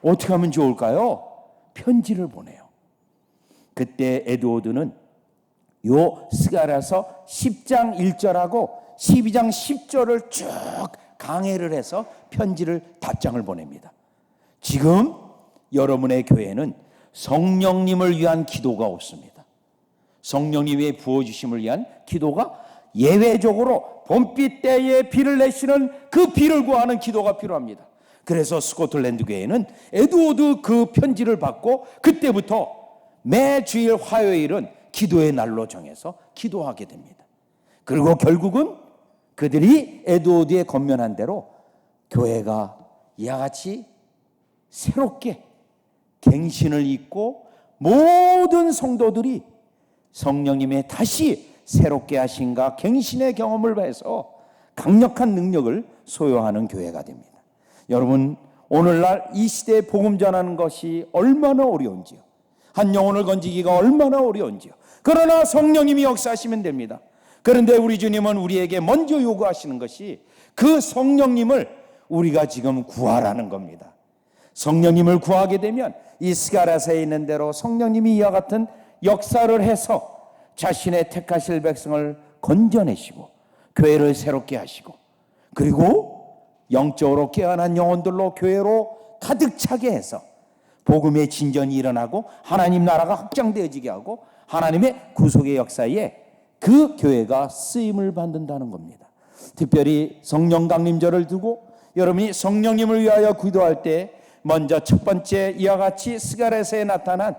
어떻게 하면 좋을까요? 편지를 보내요. 그때 에드워드는 요 스가랴서 10장 1절하고 12장 10절을 쭉 강해를 해서 편지를 답장을 보냅니다. 지금 여러분의 교회는 성령님을 위한 기도가 없습니다. 성령님의 부어주심을 위한 기도가 예외적으로 봄비 때에 비를 내시는 그 비를 구하는 기도가 필요합니다. 그래서 스코틀랜드 교회는 에드워드 그 편지를 받고 그때부터 매 주일 화요일은 기도의 날로 정해서 기도하게 됩니다. 그리고 결국은 그들이 에드워드의 권면한 대로 교회가 이와 같이 새롭게 갱신을 입고 모든 성도들이 성령님의 다시 새롭게 하신가 갱신의 경험을 해서 강력한 능력을 소유하는 교회가 됩니다. 여러분, 오늘날 이 시대에 복음 전하는 것이 얼마나 어려운지요. 한 영혼을 건지기가 얼마나 어려운지요. 그러나 성령님이 역사하시면 됩니다. 그런데 우리 주님은 우리에게 먼저 요구하시는 것이 그 성령님을 우리가 지금 구하라는 겁니다. 성령님을 구하게 되면 이 스가랴서에 있는 대로 성령님이 이와 같은 역사를 해서 자신의 택하실 백성을 건져내시고 교회를 새롭게 하시고 그리고 영적으로 깨어난 영혼들로 교회로 가득 차게 해서 복음의 진전이 일어나고 하나님 나라가 확장되어지게 하고 하나님의 구속의 역사에 그 교회가 쓰임을 받는다는 겁니다. 특별히 성령 강림절을 두고 여러분이 성령님을 위하여 기도할 때 먼저 첫 번째 이와 같이 스가랴서에 나타난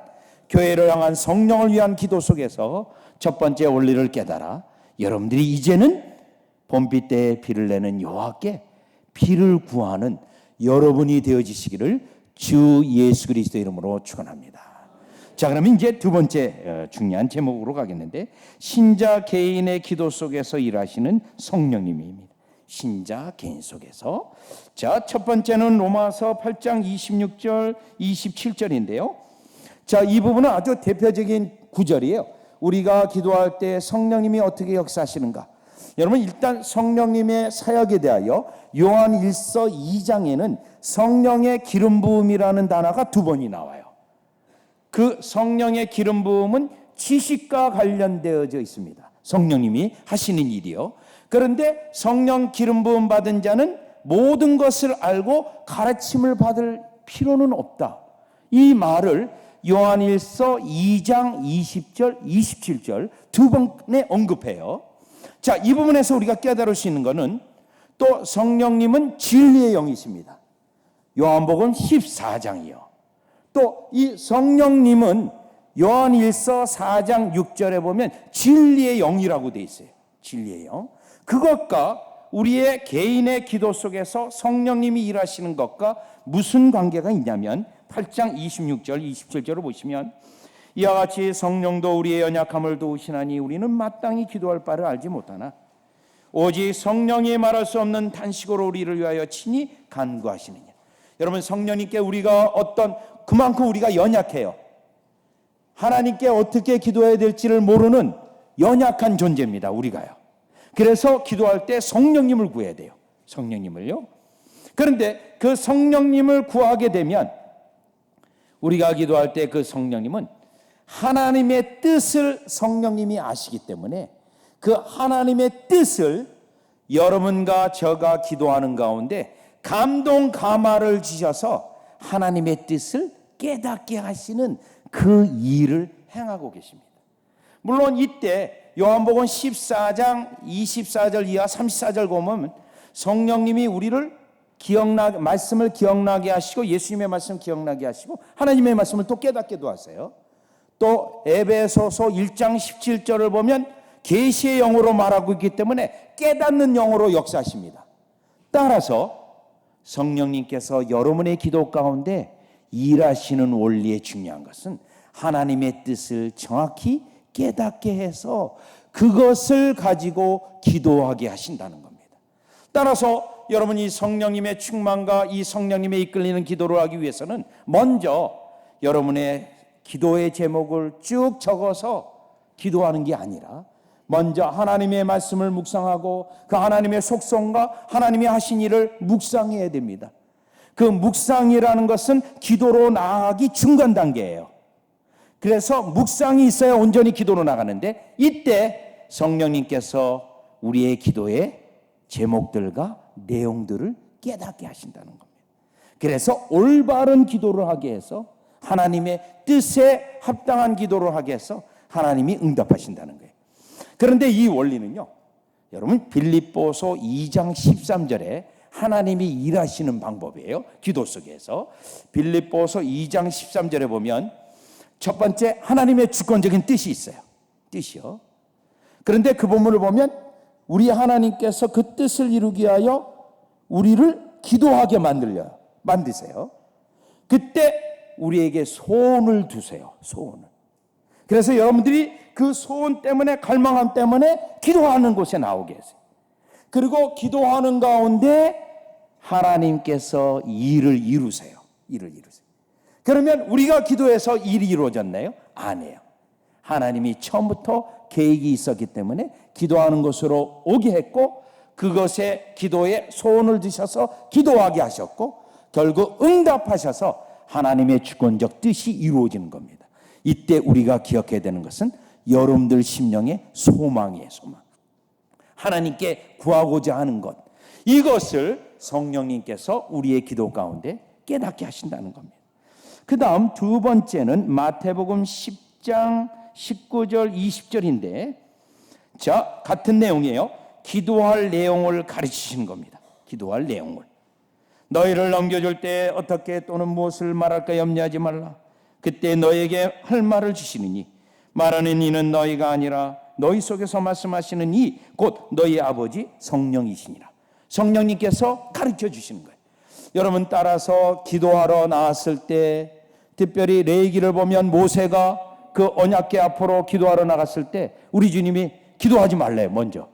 교회를 향한 성령을 위한 기도 속에서 첫 번째 원리를 깨달아 여러분들이 이제는 봄비 때에 비를 내는 여호와께 비를 구하는 여러분이 되어지시기를 주 예수 그리스도 이름으로 축원합니다. 자, 그러면 이제 두 번째 중요한 제목으로 가겠는데 신자 개인의 기도 속에서 일하시는 성령님입니다. 신자 개인 속에서. 자, 첫 번째는 로마서 8장 26절 27절인데요. 자, 이 부분은 아주 대표적인 구절이에요. 우리가 기도할 때 성령님이 어떻게 역사하시는가? 여러분 일단 성령님의 사역에 대하여 요한 1서 2장에는 성령의 기름 부음이라는 단어가 두 번이 나와요. 그 성령의 기름 부음은 지식과 관련되어져 있습니다. 성령님이 하시는 일이요. 그런데 성령 기름 부음 받은 자는 모든 것을 알고 가르침을 받을 필요는 없다. 이 말을 요한일서 2장 20절, 27절 두 번에 언급해요. 자, 이 부분에서 우리가 깨달을 수 있는 것은 또 성령님은 진리의 영이십니다. 요한복음 14장이요. 또 이 성령님은 요한일서 4장 6절에 보면 진리의 영이라고 돼 있어요. 진리의 영. 그것과 우리의 개인의 기도 속에서 성령님이 일하시는 것과 무슨 관계가 있냐면 8장 26절 27절을 보시면 이와 같이 성령도 우리의 연약함을 도우시나니 우리는 마땅히 기도할 바를 알지 못하나 오직 성령이 말할 수 없는 탄식으로 우리를 위하여 친히 간구하시느냐. 여러분 성령님께 우리가 그만큼 우리가 연약해요. 하나님께 어떻게 기도해야 될지를 모르는 연약한 존재입니다. 우리가요. 그래서 기도할 때 성령님을 구해야 돼요. 성령님을요. 그런데 그 성령님을 구하게 되면 우리가 기도할 때 그 성령님은 하나님의 뜻을 성령님이 아시기 때문에 그 하나님의 뜻을 여러분과 저가 기도하는 가운데 감동 감화를 주셔서 하나님의 뜻을 깨닫게 하시는 그 일을 행하고 계십니다. 물론 이때 요한복음 14장 24절 이하 34절 보면 성령님이 우리를 말씀을 기억나게 하시고 예수님의 말씀 기억나게 하시고 하나님의 말씀을 또 깨닫게도 하세요. 또 에베소서 1장 17절을 보면 계시의 영으로 말하고 있기 때문에 깨닫는 영으로 역사하십니다. 따라서 성령님께서 여러분의 기도 가운데 일하시는 원리의 중요한 것은 하나님의 뜻을 정확히 깨닫게 해서 그것을 가지고 기도하게 하신다는 겁니다. 따라서 여러분이 성령님의 충만과 이 성령님의 이끌리는 기도를 하기 위해서는 먼저 여러분의 기도의 제목을 쭉 적어서 기도하는 게 아니라 먼저 하나님의 말씀을 묵상하고 그 하나님의 속성과 하나님이 하신 일을 묵상해야 됩니다. 그 묵상이라는 것은 기도로 나아가기 중간 단계예요. 그래서 묵상이 있어야 온전히 기도로 나가는데 이때 성령님께서 우리의 기도의 제목들과 내용들을 깨닫게 하신다는 겁니다. 그래서 올바른 기도를 하게 해서 하나님의 뜻에 합당한 기도를 하게 해서 하나님이 응답하신다는 거예요. 그런데 이 원리는요, 여러분 빌립보서 2장 13절에 하나님이 일하시는 방법이에요. 기도 속에서 빌립보서 2장 13절에 보면 첫 번째 하나님의 주권적인 뜻이 있어요. 뜻이요. 그런데 그 본문을 보면 우리 하나님께서 그 뜻을 이루기 위하여 우리를 기도하게 만드세요. 그때 우리에게 소원을 두세요. 소원을. 그래서 여러분들이 그 소원 때문에 갈망함 때문에 기도하는 곳에 나오게 하세요. 그리고 기도하는 가운데 하나님께서 일을 이루세요. 그러면 우리가 기도해서 일이 이루어졌나요? 아니에요. 하나님이 처음부터 계획이 있었기 때문에 기도하는 곳으로 오게 했고 그것에 기도에 소원을 주셔서 기도하게 하셨고 결국 응답하셔서 하나님의 주권적 뜻이 이루어지는 겁니다. 이때 우리가 기억해야 되는 것은 여러분들 심령의 소망이에요. 소망. 하나님께 구하고자 하는 것, 이것을 성령님께서 우리의 기도 가운데 깨닫게 하신다는 겁니다. 그 다음 두 번째는 마태복음 10장 19절 20절인데, 자, 같은 내용이에요. 기도할 내용을 가르치시는 겁니다. 기도할 내용을. 너희를 넘겨줄 때 어떻게 또는 무엇을 말할까 염려하지 말라. 그때 너에게 할 말을 주시느니 말하는 이는 너희가 아니라 너희 속에서 말씀하시는 이 곧 너희 아버지 성령이시니라. 성령님께서 가르쳐 주시는 거예요. 여러분, 따라서 기도하러 나왔을 때, 특별히 레위기를 보면 모세가 그 언약궤 앞으로 기도하러 나갔을 때 우리 주님이 기도하지 말래요. 먼저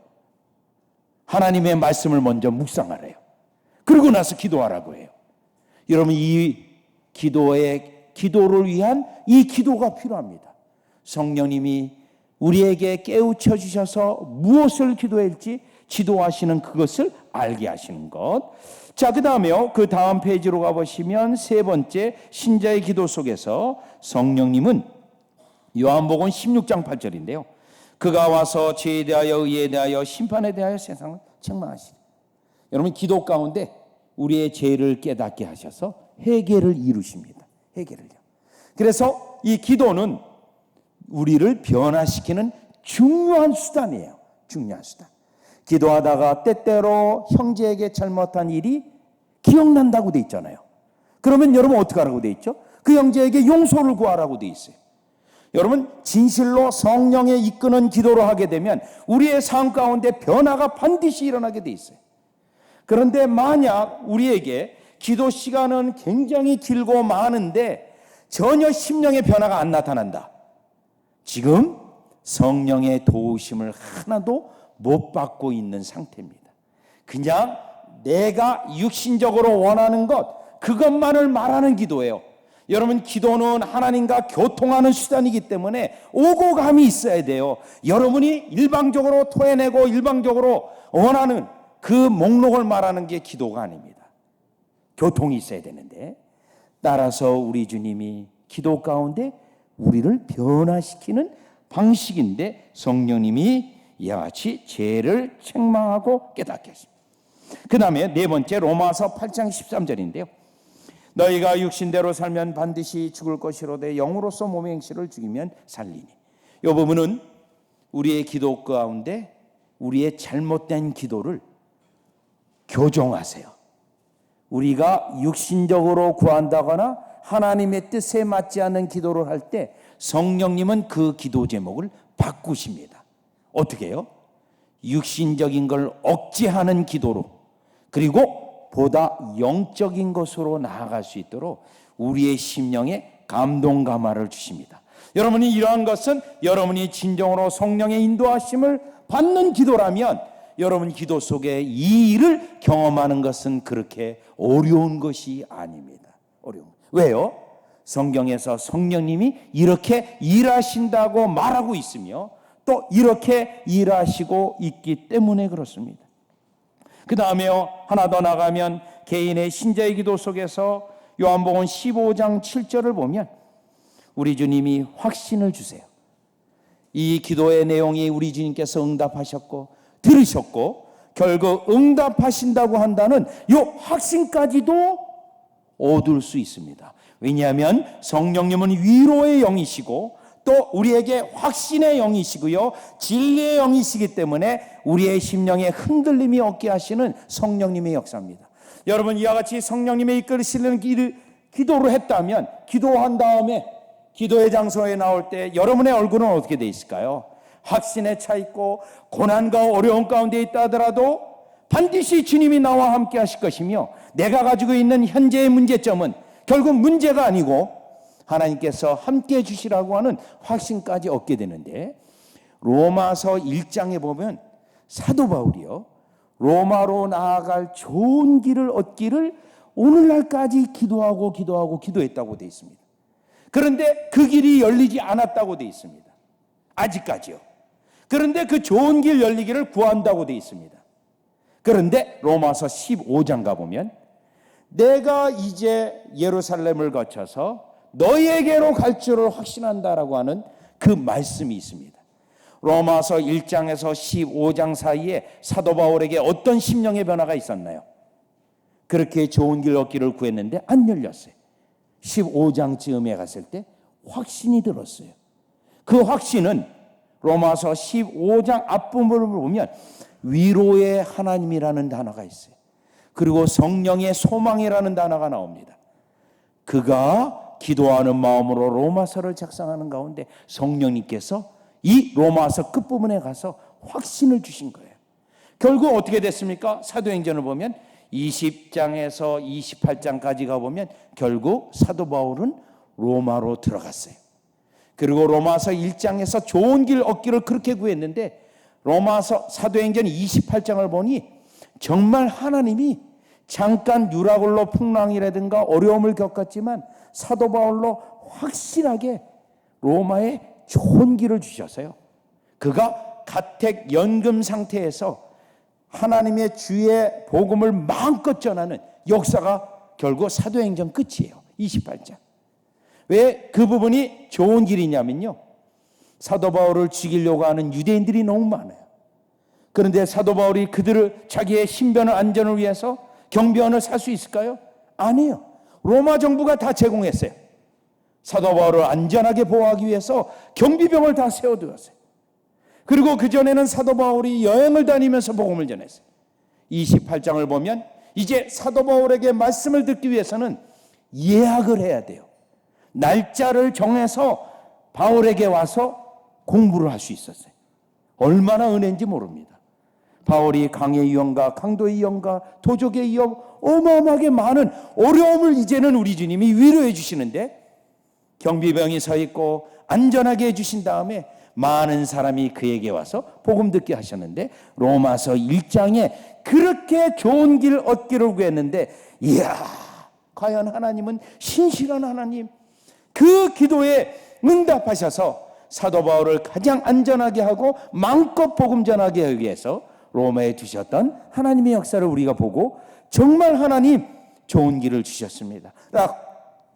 하나님의 말씀을 먼저 묵상하래요. 그러고 나서 기도하라고 해요. 여러분, 이 기도를 위한 이 기도가 필요합니다. 성령님이 우리에게 깨우쳐 주셔서 무엇을 기도해야 할지 지도하시는 그것을 알게 하시는 것. 자, 그 다음에요. 그 다음 페이지로 가보시면 세 번째, 신자의 기도 속에서 성령님은 요한복음 16장 8절인데요. 그가 와서 죄에 대하여 의에 대하여 심판에 대하여 세상을 책망하시리. 여러분, 기도 가운데 우리의 죄를 깨닫게 하셔서 회개를 이루십니다. 회개를요. 그래서 이 기도는 우리를 변화시키는 중요한 수단이에요. 중요한 수단. 기도하다가 때때로 형제에게 잘못한 일이 기억난다고 돼 있잖아요. 그러면 여러분 어떻게 하라고 돼 있죠? 그 형제에게 용서를 구하라고 돼 있어요. 여러분, 진실로 성령에 이끄는 기도를 하게 되면 우리의 삶 가운데 변화가 반드시 일어나게 돼 있어요. 그런데 만약 우리에게 기도 시간은 굉장히 길고 많은데 전혀 심령의 변화가 안 나타난다. 지금 성령의 도우심을 하나도 못 받고 있는 상태입니다. 그냥 내가 육신적으로 원하는 것, 그것만을 말하는 기도예요. 여러분, 기도는 하나님과 교통하는 수단이기 때문에 오고 감이 있어야 돼요. 여러분이 일방적으로 토해내고 일방적으로 원하는 그 목록을 말하는 게 기도가 아닙니다. 교통이 있어야 되는데, 따라서 우리 주님이 기도 가운데 우리를 변화시키는 방식인데 성령님이 이와 같이 죄를 책망하고 깨닫게 하십니다. 그 다음에 네 번째, 로마서 8장 13절인데요. 너희가 육신대로 살면 반드시 죽을 것이로되 영으로서 몸의 행실을 죽이면 살리니. 이 부분은 우리의 기도 가운데 우리의 잘못된 기도를 교정하세요. 우리가 육신적으로 구한다거나 하나님의 뜻에 맞지 않는 기도를 할 때 성령님은 그 기도 제목을 바꾸십니다. 어떻게 해요? 육신적인 걸 억제하는 기도로, 그리고 보다 영적인 것으로 나아갈 수 있도록 우리의 심령에 감동 감화를 주십니다. 여러분이 이러한 것은 여러분이 진정으로 성령의 인도하심을 받는 기도라면 여러분 기도 속에 이 일을 경험하는 것은 그렇게 어려운 것이 아닙니다. 어려운. 왜요? 성경에서 성령님이 이렇게 일하신다고 말하고 있으며 또 이렇게 일하시고 있기 때문에 그렇습니다. 그 다음에요, 하나 더 나가면 개인의 신자의 기도 속에서 요한복음 15장 7절을 보면 우리 주님이 확신을 주세요. 이 기도의 내용이 우리 주님께서 응답하셨고 들으셨고 결국 응답하신다고 한다는 이 확신까지도 얻을 수 있습니다. 왜냐하면 성령님은 위로의 영이시고 또 우리에게 확신의 영이시고요, 진리의 영이시기 때문에 우리의 심령에 흔들림이 없게 하시는 성령님의 역사입니다. 여러분, 이와 같이 성령님의 이끌으시는 기도를 했다면 기도한 다음에 기도의 장소에 나올 때 여러분의 얼굴은 어떻게 돼 있을까요? 확신에 차 있고 고난과 어려움 가운데 있다 하더라도 반드시 주님이 나와 함께 하실 것이며 내가 가지고 있는 현재의 문제점은 결국 문제가 아니고 하나님께서 함께 해주시라고 하는 확신까지 얻게 되는데, 로마서 1장에 보면 사도 바울이요, 로마로 나아갈 좋은 길을 얻기를 오늘날까지 기도했다고 되어 있습니다. 그런데 그 길이 열리지 않았다고 되어 있습니다. 아직까지요. 그런데 그 좋은 길 열리기를 구한다고 되어 있습니다. 그런데 로마서 15장 가보면 내가 이제 예루살렘을 거쳐서 너희에게로 갈 줄을 확신한다라고 하는 그 말씀이 있습니다. 로마서 1장에서 15장 사이에 사도 바울에게 어떤 심령의 변화가 있었나요? 그렇게 좋은 길 얻기를 구했는데 안 열렸어요. 15장쯤에 갔을 때 확신이 들었어요. 그 확신은 로마서 15장 앞부분을 보면 위로의 하나님이라는 단어가 있어요. 그리고 성령의 소망이라는 단어가 나옵니다. 그가 기도하는 마음으로 로마서를 작성하는 가운데 성령님께서 이 로마서 끝부분에 가서 확신을 주신 거예요. 결국 어떻게 됐습니까? 사도행전을 보면 20장에서 28장까지 가보면 결국 사도 바울은 로마로 들어갔어요. 그리고 로마서 1장에서 좋은 길 얻기를 그렇게 구했는데 로마서 사도행전 28장을 보니 정말 하나님이 잠깐 유라굴로 풍랑이라든가 어려움을 겪었지만 사도 바울로 확실하게 로마에 좋은 길을 주셨어요. 그가 가택 연금 상태에서 하나님의 주의 복음을 마음껏 전하는 역사가 결국 사도행전 끝이에요. 28장. 왜 그 부분이 좋은 길이냐면요, 사도 바울을 죽이려고 하는 유대인들이 너무 많아요. 그런데 사도 바울이 그들을 자기의 신변을 안전을 위해서 경비원을 살 수 있을까요? 아니에요. 로마 정부가 다 제공했어요. 사도 바울을 안전하게 보호하기 위해서 경비병을 다 세워두었어요. 그리고 그전에는 사도 바울이 여행을 다니면서 복음을 전했어요. 28장을 보면 이제 사도 바울에게 말씀을 듣기 위해서는 예약을 해야 돼요. 날짜를 정해서 바울에게 와서 공부를 할 수 있었어요. 얼마나 은혜인지 모릅니다. 바울이 강의 위험과 강도의 위험과 도적의 위험, 어마어마하게 많은 어려움을 이제는 우리 주님이 위로해 주시는데 경비병이 서 있고 안전하게 해주신 다음에 많은 사람이 그에게 와서 복음 듣게 하셨는데 로마서 1장에 그렇게 좋은 길 얻기를 구했는데, 이야, 과연 하나님은 신실한 하나님, 그 기도에 응답하셔서 사도 바울을 가장 안전하게 하고 마음껏 복음 전하게 하기 위해서 로마에 두셨던 하나님의 역사를 우리가 보고 정말 하나님 좋은 길을 주셨습니다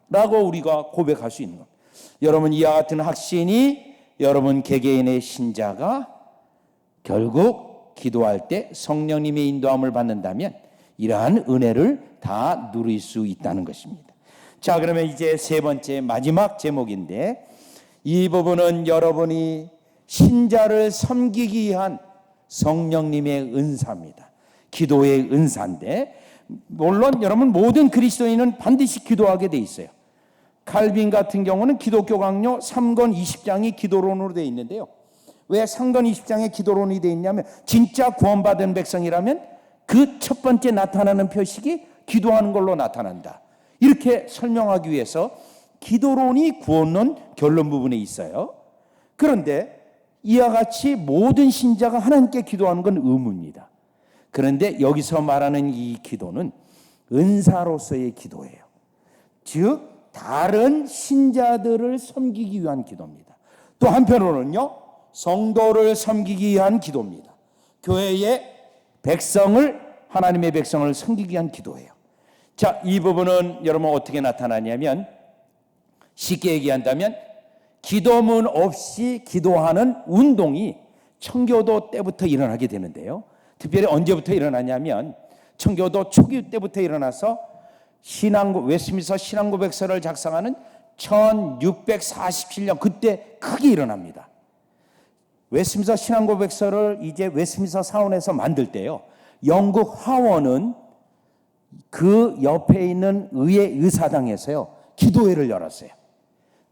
라고 우리가 고백할 수 있는 겁니다. 여러분, 이와 같은 확신이 여러분 개개인의 신자가 결국 기도할 때 성령님의 인도함을 받는다면 이러한 은혜를 다 누릴 수 있다는 것입니다. 자, 그러면 이제 세 번째 마지막 제목인데, 이 부분은 여러분이 신자를 섬기기 위한 성령님의 은사입니다. 기도의 은사인데, 물론 여러분 모든 그리스도인은 반드시 기도하게 돼 있어요. 칼빈 같은 경우는 기독교 강요 3권 20장이 기도론으로 되어 있는데요. 왜 3권 20장에 기도론이 되어 있냐면 진짜 구원받은 백성이라면 그 첫 번째 나타나는 표식이 기도하는 걸로 나타난다, 이렇게 설명하기 위해서 기도론이 구원론 결론 부분에 있어요. 그런데 이와 같이 모든 신자가 하나님께 기도하는 건 의무입니다. 그런데 여기서 말하는 이 기도는 은사로서의 기도예요. 즉 다른 신자들을 섬기기 위한 기도입니다. 또 한편으로는요, 성도를 섬기기 위한 기도입니다. 교회의 백성을, 하나님의 백성을 섬기기 위한 기도예요. 자, 이 부분은 여러분 어떻게 나타나냐면, 쉽게 얘기한다면 기도문 없이 기도하는 운동이 청교도 때부터 일어나게 되는데요. 특별히 언제부터 일어나냐면 청교도 초기 때부터 일어나서 웨스트민스터 신앙고백서를 작성하는 1647년 그때 크게 일어납니다. 웨스트민스터 신앙고백서를 이제 웨스트민스터 사원에서 만들 때요, 영국 하원은 그 옆에 있는 의회 의사당에서요 기도회를 열었어요.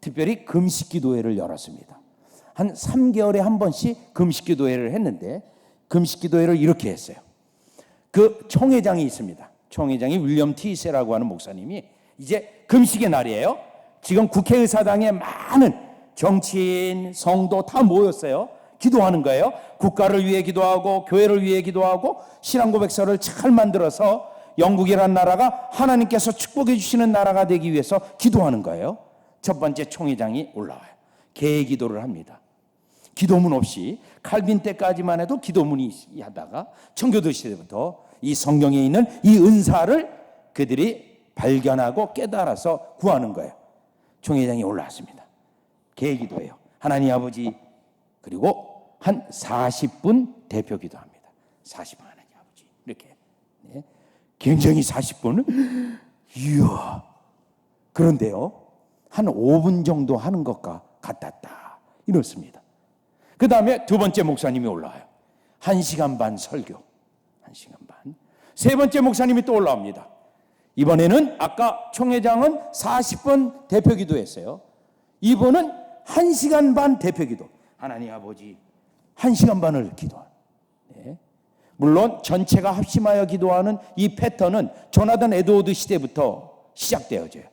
특별히 금식 기도회를 열었습니다. 한 3개월에 한 번씩 금식 기도회를 했는데, 금식 기도회를 이렇게 했어요. 그 총회장이 있습니다. 총회장이 윌리엄 티세라고 하는 목사님이 이제 금식의 날이에요. 지금 국회의사당에 많은 정치인, 성도 다 모였어요. 기도하는 거예요. 국가를 위해 기도하고 교회를 위해 기도하고 신앙고백서를 잘 만들어서 영국이라는 나라가 하나님께서 축복해 주시는 나라가 되기 위해서 기도하는 거예요. 첫 번째 총회장이 올라와요. 개의 기도를 합니다. 기도문 없이 칼빈 때까지만 해도 기도문이 하다가 청교도 시대부터 이 성경에 있는 이 은사를 그들이 발견하고 깨달아서 구하는 거예요. 총회장이 올라왔습니다. 개의 기도예요. 하나님 아버지, 그리고 한 40분 대표 기도합니다. 40분 하나님 아버지 이렇게. 네. 굉장히 40분은 이야. 그런데요, 한 5분 정도 하는 것과 같았다 이렇습니다. 그 다음에 두 번째 목사님이 올라와요. 1시간 반 설교. 1시간 반. 세 번째 목사님이 또 올라옵니다. 이번에는 아까 총회장은 40분 대표 기도했어요. 이번은 1시간 반 대표 기도. 하나님 아버지 1시간 반을 기도하는. 네. 물론 전체가 합심하여 기도하는 이 패턴은 조나단 에드워드 시대부터 시작되어져요.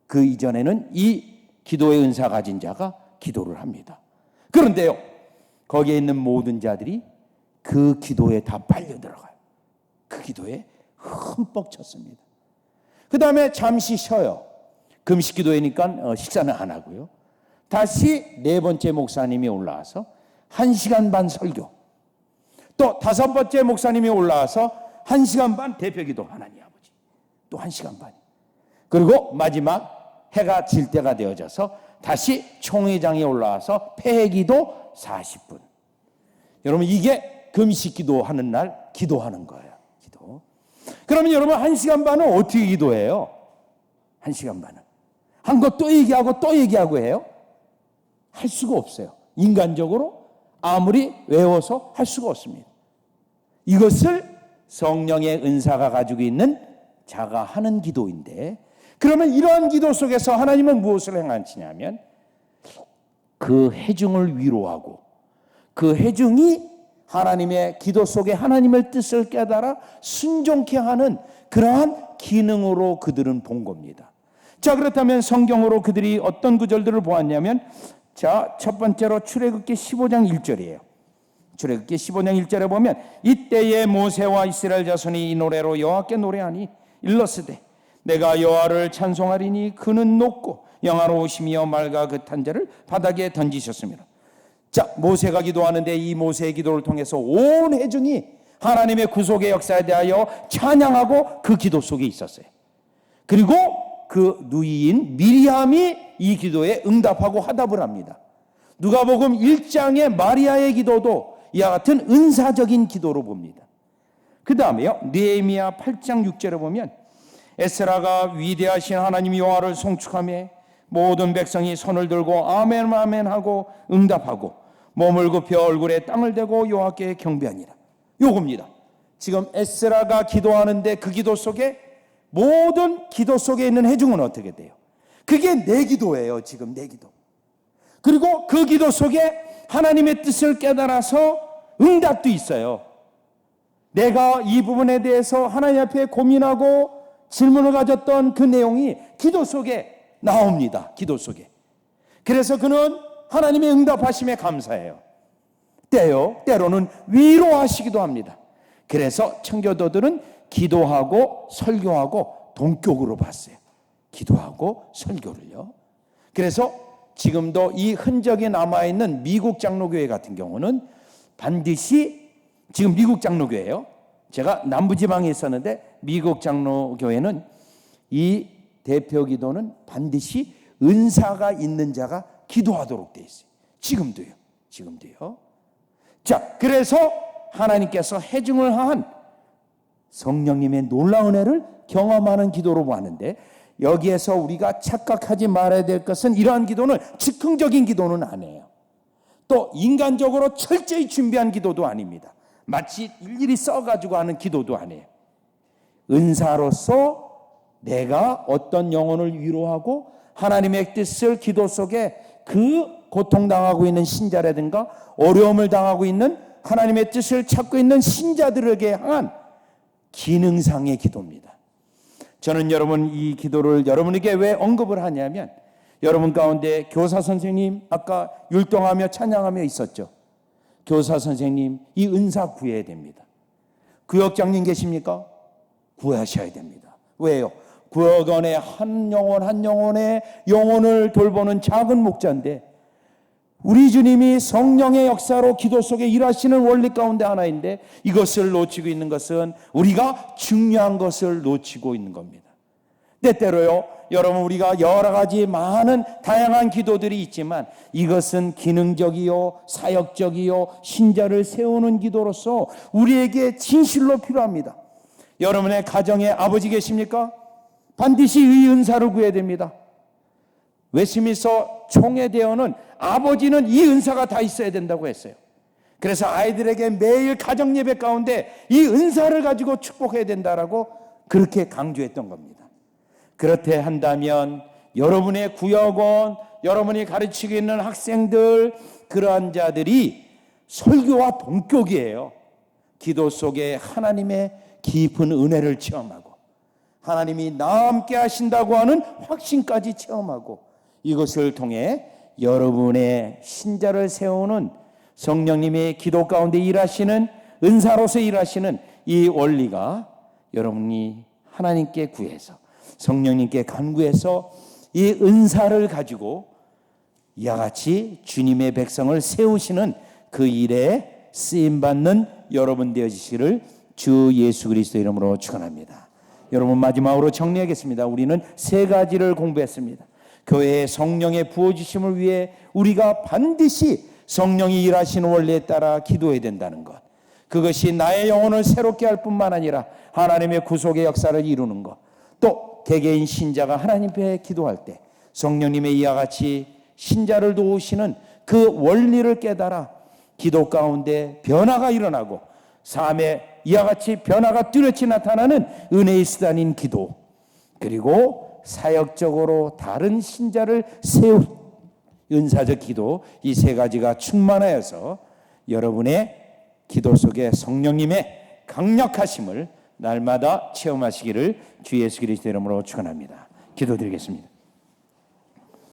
그 이전에는 이 기도의 은사 가진 자가 기도를 합니다. 그런데요, 거기에 있는 모든 자들이 그 기도에 다 빨려들어가요. 그 기도에 흠뻑 쳤습니다. 그 다음에 잠시 쉬어요. 금식 기도회니까 식사는 안 하고요. 다시 네 번째 목사님이 올라와서 1시간 반 설교. 또 다섯 번째 목사님이 올라와서 1시간 반 대표 기도. 하나님 아버지 또 1시간 반. 그리고 마지막 해가 질 때가 되어져서 다시 총회장이 올라와서 폐회 기도 40분. 여러분 이게 금식 기도하는 날 기도하는 거예요. 기도. 그러면 여러분 1시간 반은 어떻게 기도해요? 1시간 반은 한 거 또 얘기하고 또 얘기하고 해요? 할 수가 없어요. 인간적으로 아무리 외워서 할 수가 없습니다. 이것을 성령의 은사가 가지고 있는 자가 하는 기도인데, 그러면 이러한 기도 속에서 하나님은 무엇을 행하시냐면 그 회중을 위로하고 그 회중이 하나님의 기도 속에 하나님의 뜻을 깨달아 순종케 하는 그러한 기능으로 그들은 본 겁니다. 자, 그렇다면 성경으로 그들이 어떤 구절들을 보았냐면, 자, 첫 번째로 출애굽기 15장 1절이에요. 출애굽기 15장 1절에 보면 이때에 모세와 이스라엘 자손이 이 노래로 여호와께 노래하니 일러스되 내가 여호와를 찬송하리니 그는 높고 영화로우시며 맑아 그 탄자를 바닥에 던지셨습니다. 자, 모세가 기도하는데 이 모세의 기도를 통해서 온 회중이 하나님의 구속의 역사에 대하여 찬양하고 그 기도 속에 있었어요. 그리고 그 누이인 미리암이 이 기도에 응답하고 화답을 합니다. 누가복음 1장의 마리아의 기도도 이와 같은 은사적인 기도로 봅니다. 그 다음에요, 느헤미야 8장 6절에 보면 에스라가 위대하신 하나님 여호와를 송축하며 모든 백성이 손을 들고 아멘 아멘 하고 응답하고 몸을 굽혀 얼굴에 땅을 대고 여호와께 경배하니라. 요겁니다. 지금 에스라가 기도하는데 그 기도 속에 모든 기도 속에 있는 회중은 어떻게 돼요? 그게 내 기도예요. 지금 내 기도. 그리고 그 기도 속에 하나님의 뜻을 깨달아서 응답도 있어요. 내가 이 부분에 대해서 하나님 앞에 고민하고 질문을 가졌던 그 내용이 기도 속에 나옵니다. 기도 속에. 그래서 그는 하나님의 응답하심에 감사해요. 때로는 위로하시기도 합니다. 그래서 청교도들은 기도하고 설교하고 동격으로 봤어요. 기도하고 설교를요. 그래서 지금도 이 흔적이 남아있는 미국 장로교회 같은 경우는 반드시, 지금 미국 장로교회예요. 제가 남부지방에 있었는데 미국 장로교회는 이 대표 기도는 반드시 은사가 있는 자가 기도하도록 되어 있어요. 지금도요. 자, 그래서 하나님께서 회중을 한 성령님의 놀라운 은혜를 경험하는 기도로 보았는데, 여기에서 우리가 착각하지 말아야 될 것은 이러한 기도는 즉흥적인 기도는 아니에요. 또 인간적으로 철저히 준비한 기도도 아닙니다. 마치 일일이 써가지고 하는 기도도 아니에요. 은사로서 내가 어떤 영혼을 위로하고 하나님의 뜻을 기도 속에 그 고통당하고 있는 신자라든가 어려움을 당하고 있는 하나님의 뜻을 찾고 있는 신자들에게 향한 기능상의 기도입니다. 저는 여러분 이 기도를 여러분에게 왜 언급을 하냐면, 여러분 가운데 교사 선생님 아까 율동하며 찬양하며 있었죠. 교사 선생님 이 은사 구해야 됩니다. 구역장님 계십니까? 구하셔야 됩니다. 왜요? 구역원의 한 영혼의 영혼을 돌보는 작은 목자인데, 우리 주님이 성령의 역사로 기도 속에 일하시는 원리 가운데 하나인데, 이것을 놓치고 있는 것은 우리가 중요한 것을 놓치고 있는 겁니다. 때때로요, 여러분, 우리가 여러 가지 많은 다양한 기도들이 있지만 이것은 기능적이요, 사역적이요, 신자를 세우는 기도로서 우리에게 진실로 필요합니다. 여러분의 가정에 아버지 계십니까? 반드시 이 은사를 구해야 됩니다. 웨스트민스터 총회대원은 아버지는 이 은사가 다 있어야 된다고 했어요. 그래서 아이들에게 매일 가정 예배 가운데 이 은사를 가지고 축복해야 된다라고 그렇게 강조했던 겁니다. 그렇게 한다면 여러분의 구역원, 여러분이 가르치고 있는 학생들, 그러한 자들이 설교와 동격이에요. 기도 속에 하나님의 깊은 은혜를 체험하고 하나님이 나와 함께 하신다고 하는 확신까지 체험하고, 이것을 통해 여러분의 신자를 세우는 성령님의 기도 가운데 일하시는 은사로서 일하시는 이 원리가 여러분이 하나님께 구해서 성령님께 간구해서 이 은사를 가지고 이와 같이 주님의 백성을 세우시는 그 일에 쓰임받는 여러분 되어지시기를 주 예수 그리스도 이름으로 축원합니다. 여러분, 마지막으로 정리하겠습니다. 우리는 세 가지를 공부했습니다. 교회의 성령의 부어주심을 위해 우리가 반드시 성령이 일하시는 원리에 따라 기도해야 된다는 것, 그것이 나의 영혼을 새롭게 할 뿐만 아니라 하나님의 구속의 역사를 이루는 것, 또 개개인 신자가 하나님 앞에 기도할 때 성령님의 이와 같이 신자를 도우시는 그 원리를 깨달아 기도 가운데 변화가 일어나고 삶에 이와 같이 변화가 뚜렷이 나타나는 은혜의 수단인 기도, 그리고 사역적으로 다른 신자를 세운 은사적 기도, 이 세 가지가 충만하여서 여러분의 기도 속에 성령님의 강력하심을 날마다 체험하시기를 주 예수 그리스도 이름으로 축원합니다. 기도드리겠습니다.